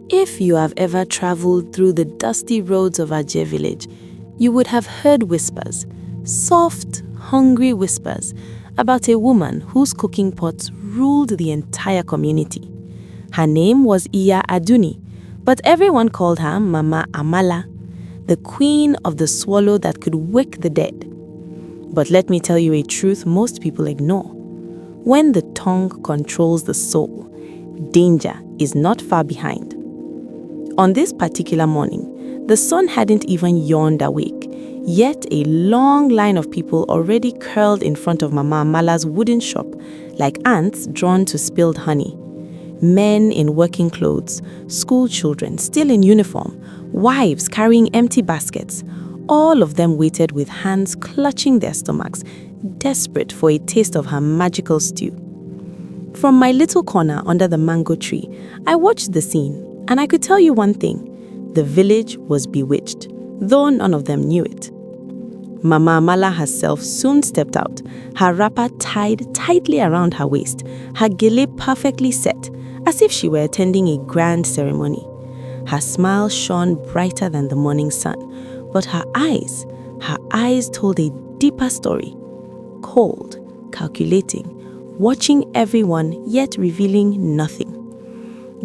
If you have ever traveled through the dusty roads of Ajay village, you would have heard whispers, soft, hungry whispers, about a woman whose cooking pots ruled the entire community. Her name was Iya Aduni, but everyone called her Mama Amala, the queen of the swallow that could wake the dead. But let me tell you a truth most people ignore. When the tongue controls the soul, danger is not far behind. On this particular morning, the sun hadn't even yawned awake, yet a long line of people already curled in front of Mama Amala's wooden shop, like ants drawn to spilled honey. Men in working clothes, school children still in uniform, wives carrying empty baskets, all of them waited with hands clutching their stomachs, desperate for a taste of her magical stew. From my little corner under the mango tree, I watched the scene. And I could tell you one thing, the village was bewitched, though none of them knew it. Mama Amala herself soon stepped out, her wrapper tied tightly around her waist, her gele perfectly set, as if she were attending a grand ceremony. Her smile shone brighter than the morning sun, but her eyes told a deeper story. Cold, calculating, watching everyone, yet revealing nothing.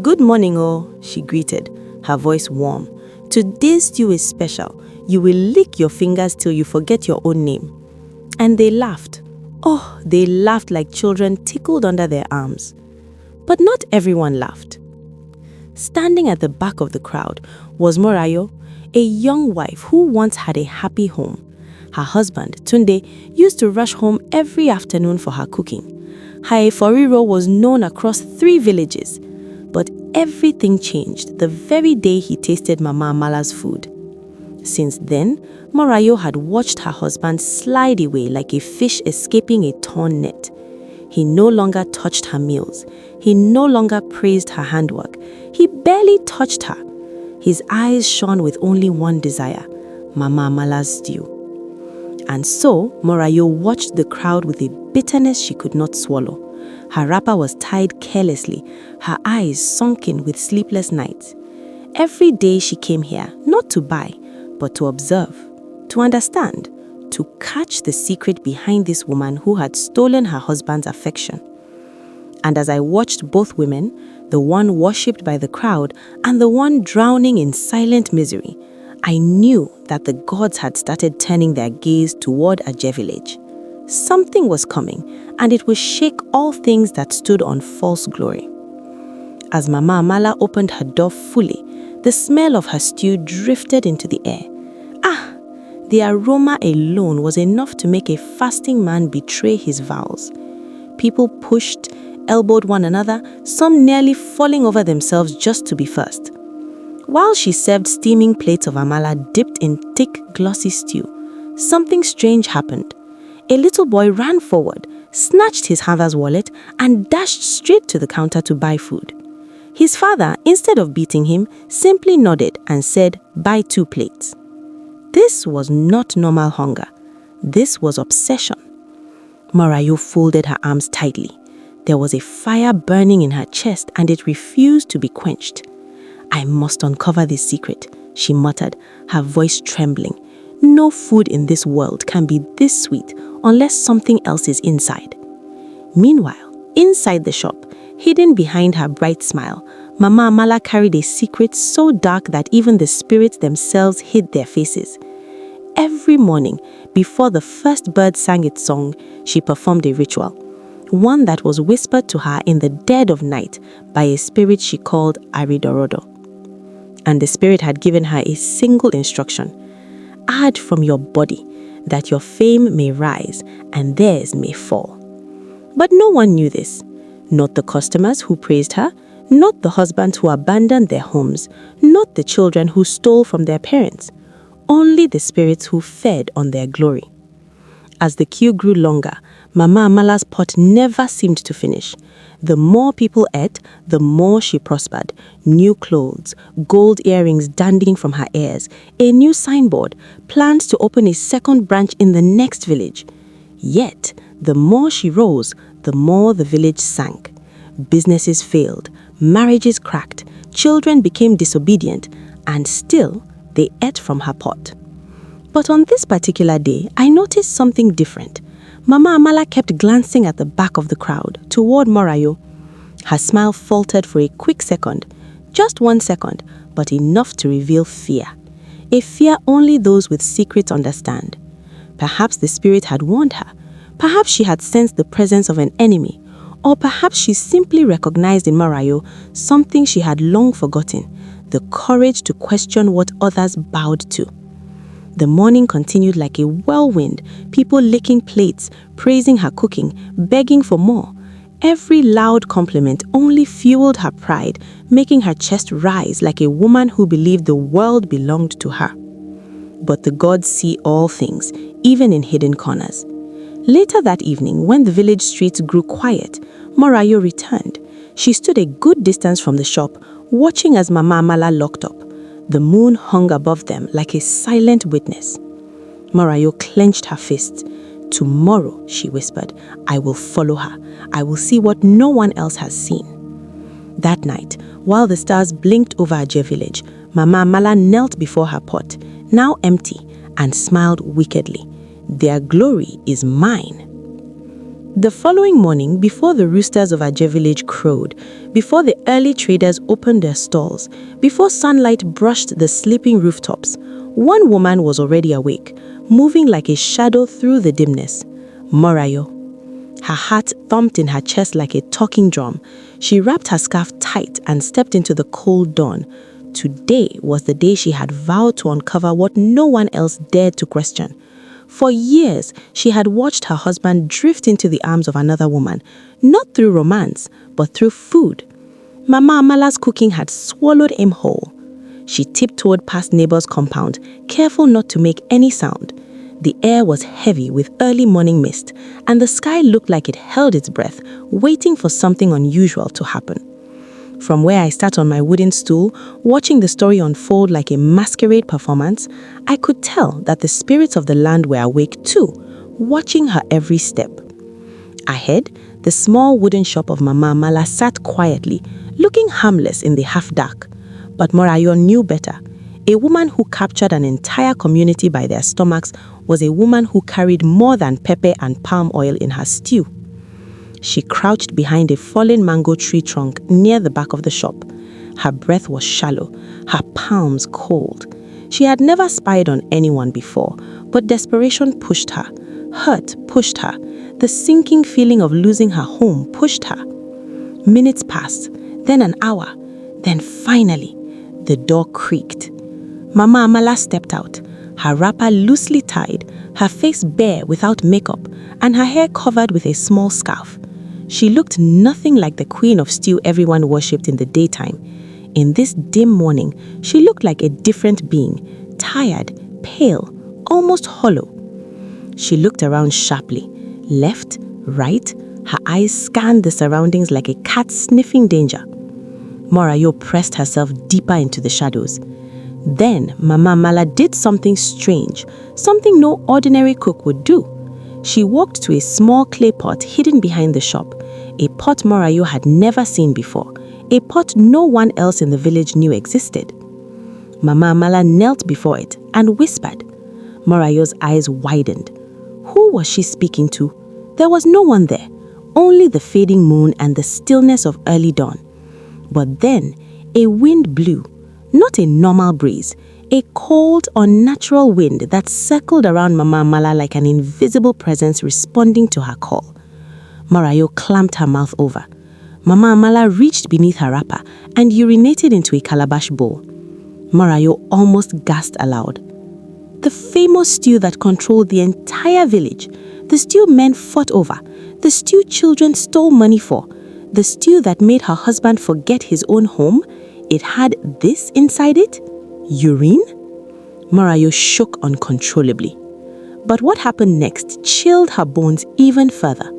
"Good morning, oh," she greeted, her voice warm. "Today's stew is special. You will lick your fingers till you forget your own name." And they laughed. Oh, they laughed like children tickled under their arms. But not everyone laughed. Standing at the back of the crowd was Morayo, a young wife who once had a happy home. Her husband, Tunde, used to rush home every afternoon for her cooking. Her Eforiro was known across 3 villages. But everything changed the very day he tasted Mama Amala's food. Since then, Morayo had watched her husband slide away like a fish escaping a torn net. He no longer touched her meals. He no longer praised her handwork. He barely touched her. His eyes shone with only one desire, Mama Amala's stew. And so, Morayo watched the crowd with a bitterness she could not swallow. Her wrapper was tied carelessly, her eyes sunken with sleepless nights. Every day she came here, not to buy, but to observe, to understand, to catch the secret behind this woman who had stolen her husband's affection. And as I watched both women, the one worshipped by the crowd and the one drowning in silent misery, I knew that the gods had started turning their gaze toward Ajay village. Something was coming, and it would shake all things that stood on false glory. As Mama Amala opened her door fully, the smell of her stew drifted into the air. The aroma alone was enough to make a fasting man betray his vows. People pushed, elbowed one another, some nearly falling over themselves just to be first. While she served steaming plates of amala dipped in thick, glossy stew, something strange happened. A little boy ran forward, snatched his father's wallet, and dashed straight to the counter to buy food. His father, instead of beating him, simply nodded and said, "Buy 2 plates." This was not normal hunger. This was obsession. Morayo folded her arms tightly. There was a fire burning in her chest and it refused to be quenched. "I must uncover this secret," she muttered, her voice trembling. "No food in this world can be this sweet unless something else is inside." Meanwhile, inside the shop, hidden behind her bright smile, Mama Amala carried a secret so dark that even the spirits themselves hid their faces. Every morning, before the first bird sang its song, she performed a ritual, one that was whispered to her in the dead of night by a spirit she called Aridorodo. And the spirit had given her a single instruction: add from your body, that your fame may rise and theirs may fall. But no one knew this. Not the customers who praised her, not the husbands who abandoned their homes, not the children who stole from their parents, only the spirits who fed on their glory. As the queue grew longer, Mama Amala's pot never seemed to finish. The more people ate, the more she prospered. New clothes, gold earrings dangling from her ears, a new signboard, plans to open a second branch in the next village. Yet, the more she rose, the more the village sank. Businesses failed, marriages cracked, children became disobedient, and still they ate from her pot. But on this particular day, I noticed something different. Mama Amala kept glancing at the back of the crowd, toward Morayo. Her smile faltered for a quick second, just 1 second, but enough to reveal fear. A fear only those with secrets understand. Perhaps the spirit had warned her. Perhaps she had sensed the presence of an enemy. Or perhaps she simply recognized in Morayo something she had long forgotten, the courage to question what others bowed to. The morning continued like a whirlwind, people licking plates, praising her cooking, begging for more. Every loud compliment only fueled her pride, making her chest rise like a woman who believed the world belonged to her. But the gods see all things, even in hidden corners. Later that evening, when the village streets grew quiet, Morayo returned. She stood a good distance from the shop, watching as Mama Amala locked up. The moon hung above them like a silent witness. Morayo clenched her fists. "Tomorrow," she whispered, "I will follow her. I will see what no one else has seen." That night, while the stars blinked over Ajay village, Mama Amala knelt before her pot, now empty, and smiled wickedly. "Their glory is mine." The following morning, before the roosters of Ajay village crowed, before the early traders opened their stalls, before sunlight brushed the sleeping rooftops, one woman was already awake, moving like a shadow through the dimness. Morayo. Her heart thumped in her chest like a talking drum. She wrapped her scarf tight and stepped into the cold dawn. Today was the day she had vowed to uncover what no one else dared to question. For years, she had watched her husband drift into the arms of another woman, not through romance, but through food. Mama Amala's cooking had swallowed him whole. She tiptoed past neighbor's compound, careful not to make any sound. The air was heavy with early morning mist, and the sky looked like it held its breath, waiting for something unusual to happen. From where I sat on my wooden stool, watching the story unfold like a masquerade performance, I could tell that the spirits of the land were awake too, watching her every step. Ahead, the small wooden shop of Mama Amala sat quietly, looking harmless in the half-dark. But Morayo knew better. A woman who captured an entire community by their stomachs was a woman who carried more than pepper and palm oil in her stew. She crouched behind a fallen mango tree trunk near the back of the shop. Her breath was shallow, her palms cold. She had never spied on anyone before, but desperation pushed her. Hurt pushed her. The sinking feeling of losing her home pushed her. Minutes passed, then an hour, then finally, the door creaked. Mama Amala stepped out, her wrapper loosely tied, her face bare without makeup, and her hair covered with a small scarf. She looked nothing like the queen of stew everyone worshipped in the daytime. In this dim morning, she looked like a different being, tired, pale, almost hollow. She looked around sharply, left, right, her eyes scanned the surroundings like a cat sniffing danger. Morayo pressed herself deeper into the shadows. Then Mama Amala did something strange, something no ordinary cook would do. She walked to a small clay pot hidden behind the shop, a pot Morayo had never seen before, a pot no one else in the village knew existed. Mama Amala knelt before it and whispered. Morayo's eyes widened. Who was she speaking to? There was no one there, only the fading moon and the stillness of early dawn. But then a wind blew, not a normal breeze, a cold, unnatural wind that circled around Mama Amala like an invisible presence responding to her call. Morayo clamped her mouth over. Mama Amala reached beneath her wrapper and urinated into a calabash bowl. Morayo almost gasped aloud. The famous stew that controlled the entire village, the stew men fought over, the stew children stole money for, the stew that made her husband forget his own home, it had this inside it? Urine? Morayo shook uncontrollably. But what happened next chilled her bones even further.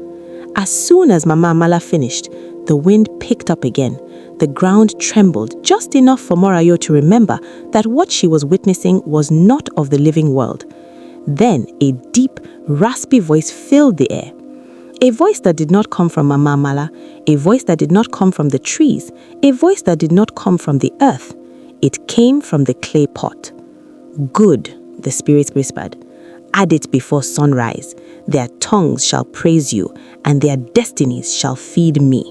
As soon as Mama Amala finished, the wind picked up again. The ground trembled just enough for Morayo to remember that what she was witnessing was not of the living world. Then a deep, raspy voice filled the air. A voice that did not come from Mama Amala, a voice that did not come from the trees, a voice that did not come from the earth. It came from the clay pot. Good, the spirit whispered. Add it before sunrise. Their tongues shall praise you, and their destinies shall feed me.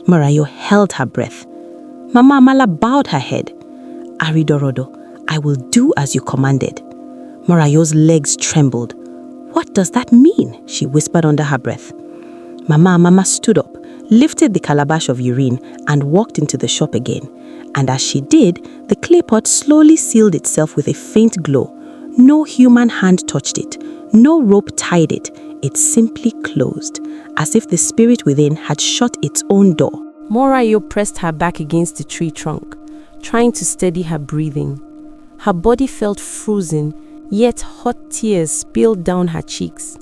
Morayo held her breath. Mama Amala bowed her head. Aridorodo, I will do as you commanded. Morayo's legs trembled. What does that mean? She whispered under her breath. Mama Amala stood up, lifted the calabash of urine, and walked into the shop again. And as she did, the clay pot slowly sealed itself with a faint glow. No human hand touched it. No rope tied it. It simply closed, as if the spirit within had shut its own door. Morayo pressed her back against the tree trunk, trying to steady her breathing. Her body felt frozen, yet hot tears spilled down her cheeks.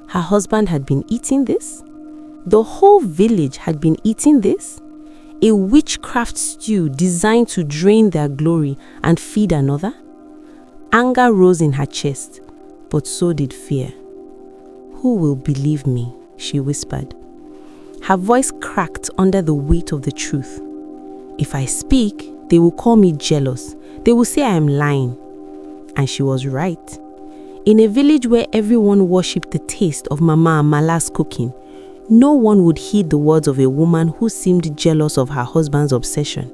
Her husband had been eating this? The whole village had been eating this? A witchcraft stew designed to drain their glory and feed another? Anger rose in her chest, but so did fear. Who will believe me? She whispered. Her voice cracked under the weight of the truth. If I speak, they will call me jealous. They will say I am lying. And she was right. In a village where everyone worshipped the taste of Mama Amala's cooking, no one would heed the words of a woman who seemed jealous of her husband's obsession.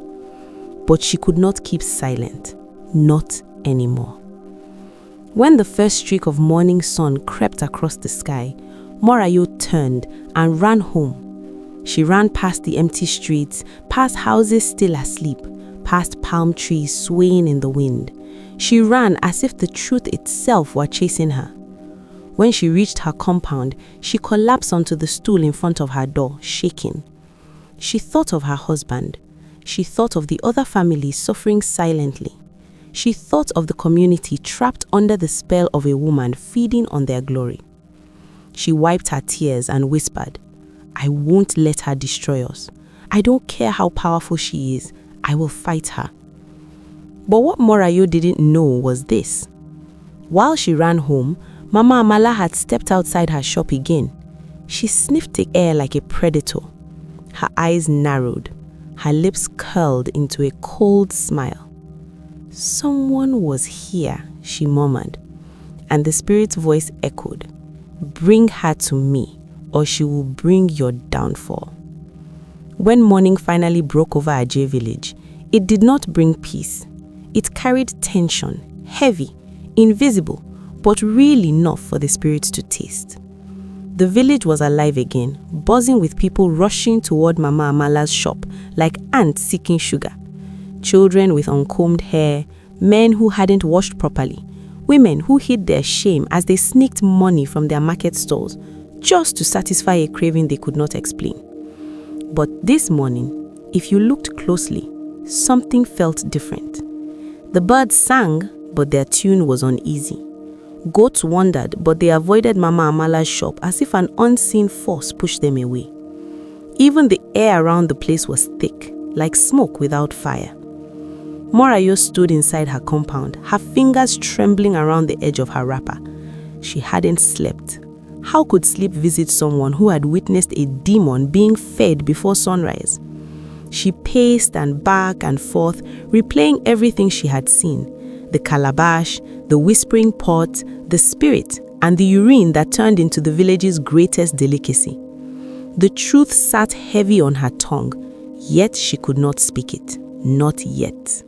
But she could not keep silent. Not anymore. When the first streak of morning sun crept across the sky, Morayo turned and ran home. She ran past the empty streets, past houses still asleep, past palm trees swaying in the wind. She ran as if the truth itself were chasing her. When she reached her compound, she collapsed onto the stool in front of her door, shaking. She thought of her husband. She thought of the other families suffering silently. She thought of the community trapped under the spell of a woman feeding on their glory. She wiped her tears and whispered, I won't let her destroy us. I don't care how powerful she is. I will fight her. But what Morayo didn't know was this. While she ran home, Mama Amala had stepped outside her shop again. She sniffed the air like a predator. Her eyes narrowed. Her lips curled into a cold smile. Someone was here, she murmured, and the spirit's voice echoed, Bring her to me, or she will bring your downfall. When morning finally broke over Ajay village, it did not bring peace. It carried tension, heavy, invisible, but real enough for the spirits to taste. The village was alive again, buzzing with people rushing toward Mama Amala's shop like ants seeking sugar. Children with uncombed hair, men who hadn't washed properly, women who hid their shame as they sneaked money from their market stalls just to satisfy a craving they could not explain. But this morning, if you looked closely, something felt different. The birds sang, but their tune was uneasy. Goats wandered, but they avoided Mama Amala's shop as if an unseen force pushed them away. Even the air around the place was thick, like smoke without fire. Morayo stood inside her compound, her fingers trembling around the edge of her wrapper. She hadn't slept. How could sleep visit someone who had witnessed a demon being fed before sunrise? She paced and back and forth, replaying everything she had seen. The calabash, the whispering pot, the spirit, and the urine that turned into the village's greatest delicacy. The truth sat heavy on her tongue, yet she could not speak it. Not yet.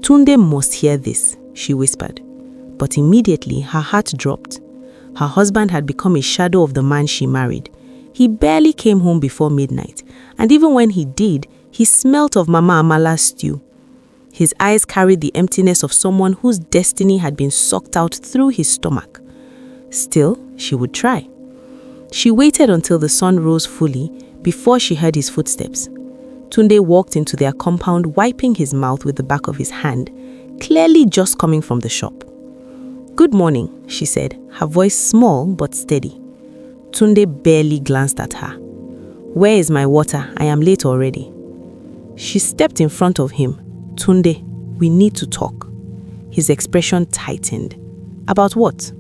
Tunde must hear this, she whispered. But immediately her heart dropped. Her husband had become a shadow of the man she married. He barely came home before midnight, and even when he did, he smelt of Mama Amala's stew. His eyes carried the emptiness of someone whose destiny had been sucked out through his stomach. Still, she would try. She waited until the sun rose fully before she heard his footsteps. Tunde walked into their compound, wiping his mouth with the back of his hand, clearly just coming from the shop. Good morning, she said, her voice small but steady. Tunde barely glanced at her. Where is my water? I am late already. She stepped in front of him. Tunde, we need to talk. His expression tightened. About what?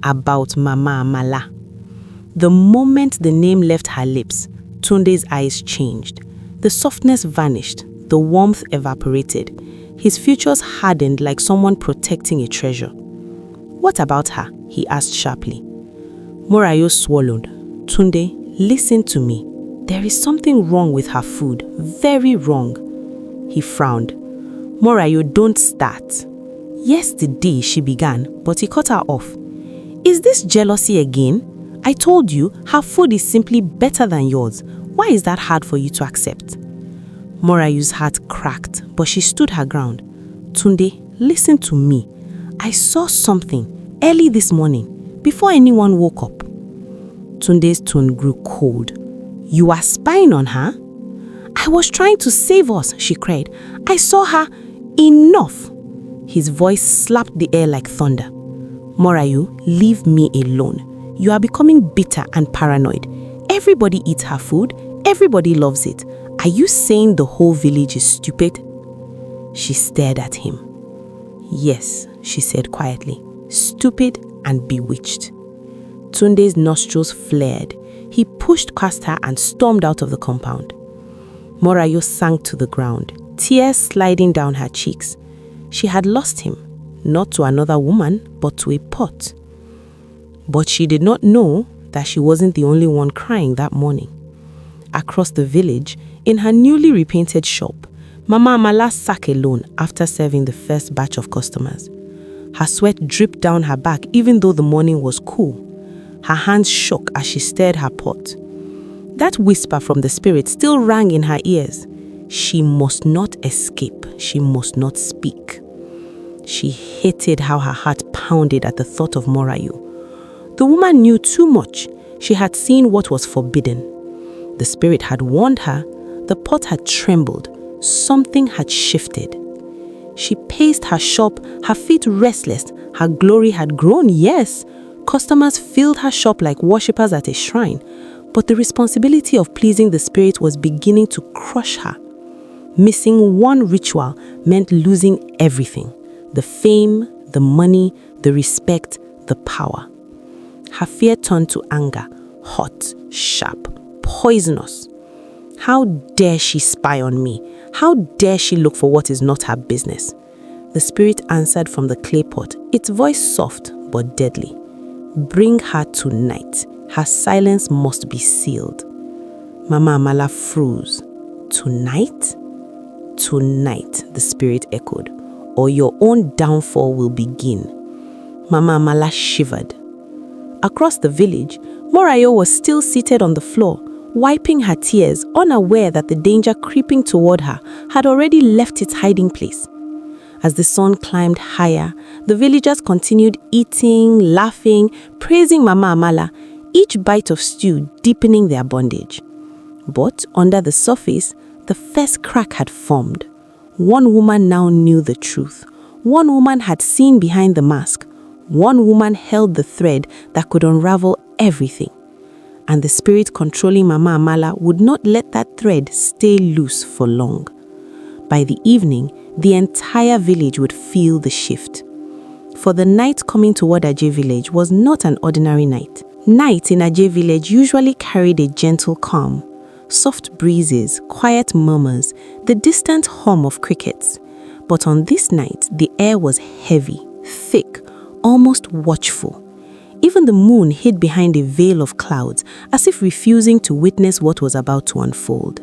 About Mama Amala. The moment the name left her lips, Tunde's eyes changed. The softness vanished, the warmth evaporated. His features hardened like someone protecting a treasure. "What about her?" he asked sharply. Morayo swallowed. "Tunde, listen to me. There is something wrong with her food, very wrong." He frowned. "Morayo, don't start." "Yesterday," she began, but he cut her off. "Is this jealousy again? I told you, her food is simply better than yours. Why is that hard for you to accept?" Morayo's heart cracked, but she stood her ground. "Tunde, listen to me. I saw something early this morning, before anyone woke up." Tunde's tone grew cold. "You are spying on her?" "I was trying to save us," she cried. "I saw her. Enough!" His voice slapped the air like thunder. "Morayo, leave me alone. You are becoming bitter and paranoid. Everybody eats her food. Everybody loves it. Are you saying the whole village is stupid?" She stared at him. "Yes," she said quietly, "stupid and bewitched." Tunde's nostrils flared. He pushed past her and stormed out of the compound. Morayo sank to the ground, tears sliding down her cheeks. She had lost him, not to another woman, but to a pot. But she did not know that she wasn't the only one crying that morning. Across the village, in her newly repainted shop, Mama Amala sat alone after serving the first batch of customers. Her sweat dripped down her back even though the morning was cool. Her hands shook as she stirred her pot. That whisper from the spirit still rang in her ears. She must not escape. She must not speak. She hated how her heart pounded at the thought of Morayo. The woman knew too much. She had seen what was forbidden. The spirit had warned her. The pot had trembled. Something had shifted. She paced her shop, her feet restless. Her glory had grown, yes. Customers filled her shop like worshippers at a shrine. But the responsibility of pleasing the spirit was beginning to crush her. Missing one ritual meant losing everything. The fame, the money, the respect, the power. Her fear turned to anger, hot, sharp, poisonous. How dare she spy on me? How dare she look for what is not her business? The spirit answered from the clay pot, its voice soft but deadly. "Bring her tonight. Her silence must be sealed." Mama Amala froze. "Tonight?" "Tonight," the spirit echoed, "or your own downfall will begin." Mama Amala shivered. Across the village, Morayo was still seated on the floor, wiping her tears, unaware that the danger creeping toward her had already left its hiding place. As the sun climbed higher, the villagers continued eating, laughing, praising Mama Amala, each bite of stew deepening their bondage. But under the surface, the first crack had formed. One woman now knew the truth. One woman had seen behind the mask. One woman held the thread that could unravel everything. And the spirit controlling Mama Amala would not let that thread stay loose for long. By the evening, the entire village would feel the shift. For the night coming toward Ajay village was not an ordinary night. Night in Ajay village usually carried a gentle calm. Soft breezes, quiet murmurs, the distant hum of crickets. But on this night, the air was heavy, thick, almost watchful. Even the moon hid behind a veil of clouds, as if refusing to witness what was about to unfold.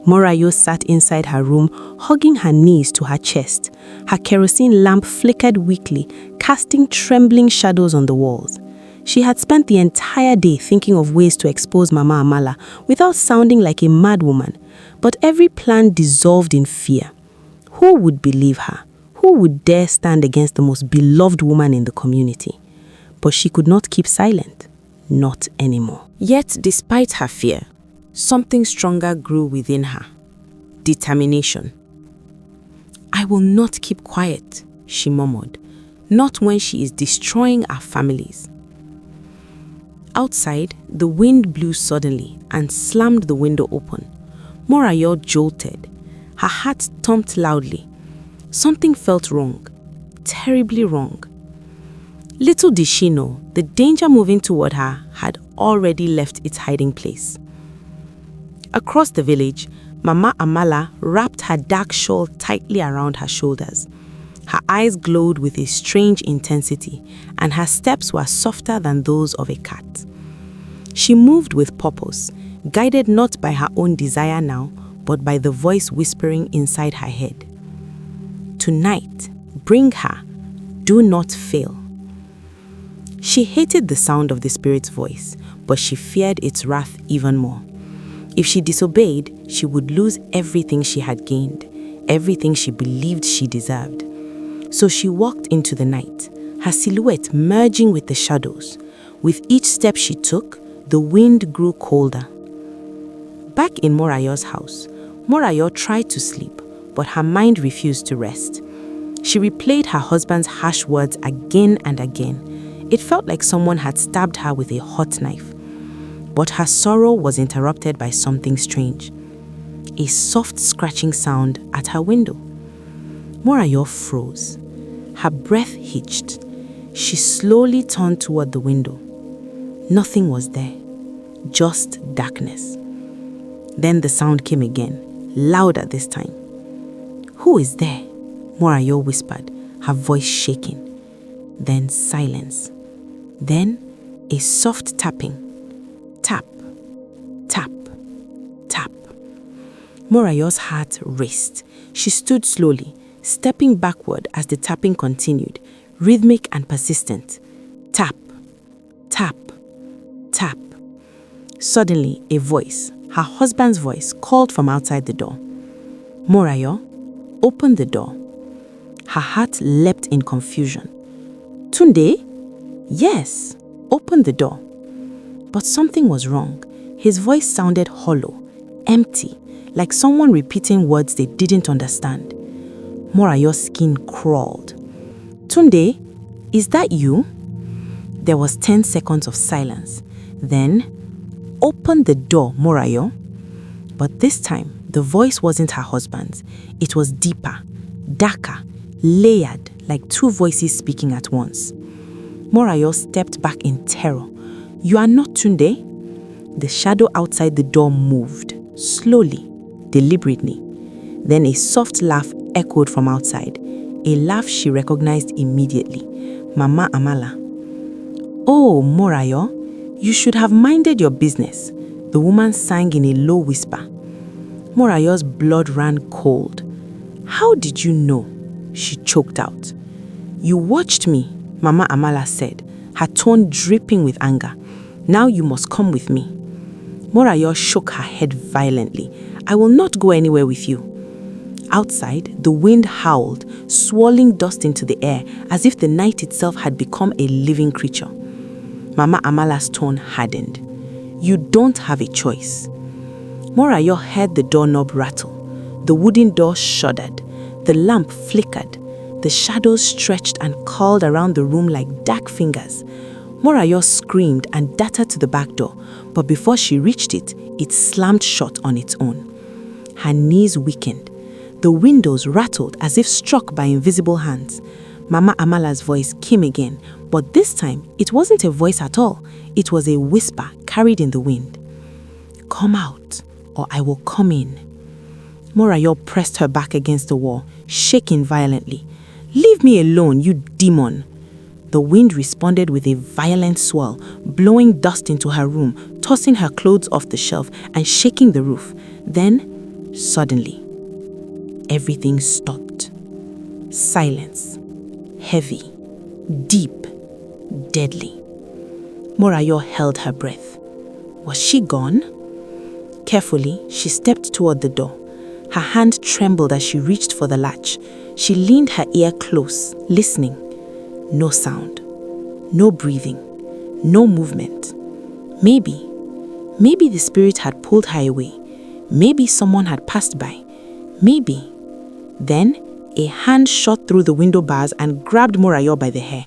Morayo sat inside her room, hugging her knees to her chest. Her kerosene lamp flickered weakly, casting trembling shadows on the walls. She had spent the entire day thinking of ways to expose Mama Amala without sounding like a madwoman, but every plan dissolved in fear. Who would believe her? Who would dare stand against the most beloved woman in the community? But she could not keep silent. Not anymore. Yet, despite her fear, something stronger grew within her. Determination. "I will not keep quiet," she murmured. "Not when she is destroying our families." Outside, the wind blew suddenly and slammed the window open. Morayo jolted. Her heart thumped loudly. Something felt wrong. Terribly wrong. Little did she know, the danger moving toward her had already left its hiding place. Across the village, Mama Amala wrapped her dark shawl tightly around her shoulders. Her eyes glowed with a strange intensity, and her steps were softer than those of a cat. She moved with purpose, guided not by her own desire now, but by the voice whispering inside her head. Tonight, bring her. Do not fail. She hated the sound of the spirit's voice, but she feared its wrath even more. If she disobeyed, she would lose everything she had gained, everything she believed she deserved. So she walked into the night, her silhouette merging with the shadows. With each step she took, the wind grew colder. Back in Morayo's house, Morayo tried to sleep, but her mind refused to rest. She replayed her husband's harsh words again and again. It felt like someone had stabbed her with a hot knife. But her sorrow was interrupted by something strange. A soft scratching sound at her window. Morayo froze. Her breath hitched. She slowly turned toward the window. Nothing was there, just darkness. Then the sound came again, louder this time. "Who is there?" Morayo whispered, her voice shaking. Then silence. Then a soft tapping. Tap, tap, tap. Morayo's heart raced. She stood slowly, stepping backward as the tapping continued, rhythmic and persistent. Tap, tap, tap. Suddenly, a voice, her husband's voice, called from outside the door. "Morayo, open the door." Her heart leapt in confusion. "Tunde?" "Yes, open the door." But something was wrong. His voice sounded hollow, empty, like someone repeating words they didn't understand. Morayo's skin crawled. "Tunde, is that you?" There was 10 seconds of silence. Then, "Open the door, Morayo." But this time, the voice wasn't her husband's. It was deeper, darker, layered, like two voices speaking at once. Morayo stepped back in terror. "You are not Tunde?" The shadow outside the door moved, slowly, deliberately. Then a soft laugh echoed from outside, a laugh she recognized immediately. Mama Amala. "Oh, Morayo, you should have minded your business," the woman sang in a low whisper. Morayo's blood ran cold. "How did you know?" she choked out. "You watched me," Mama Amala said, her tone dripping with anger. "Now you must come with me." Morayo shook her head violently. "I will not go anywhere with you." Outside, the wind howled, swirling dust into the air as if the night itself had become a living creature. Mama Amala's tone hardened. "You don't have a choice." Morayo heard the doorknob rattle. The wooden door shuddered. The lamp flickered. The shadows stretched and curled around the room like dark fingers. Morayo screamed and darted to the back door, but before she reached it, it slammed shut on its own. Her knees weakened. The windows rattled as if struck by invisible hands. Mama Amala's voice came again, but this time it wasn't a voice at all. It was a whisper carried in the wind. "Come out, or I will come in." Morayo pressed her back against the wall, shaking violently. "Leave me alone, you demon!" The wind responded with a violent swirl, blowing dust into her room, tossing her clothes off the shelf and shaking the roof. Then, suddenly, everything stopped. Silence. Heavy. Deep. Deadly. Morayo held her breath. Was she gone? Carefully, she stepped toward the door. Her hand trembled as she reached for the latch. She leaned her ear close, listening. No sound. No breathing. No movement. Maybe the spirit had pulled her away. Maybe someone had passed by. Maybe. Then, a hand shot through the window bars and grabbed Morayo by the hair.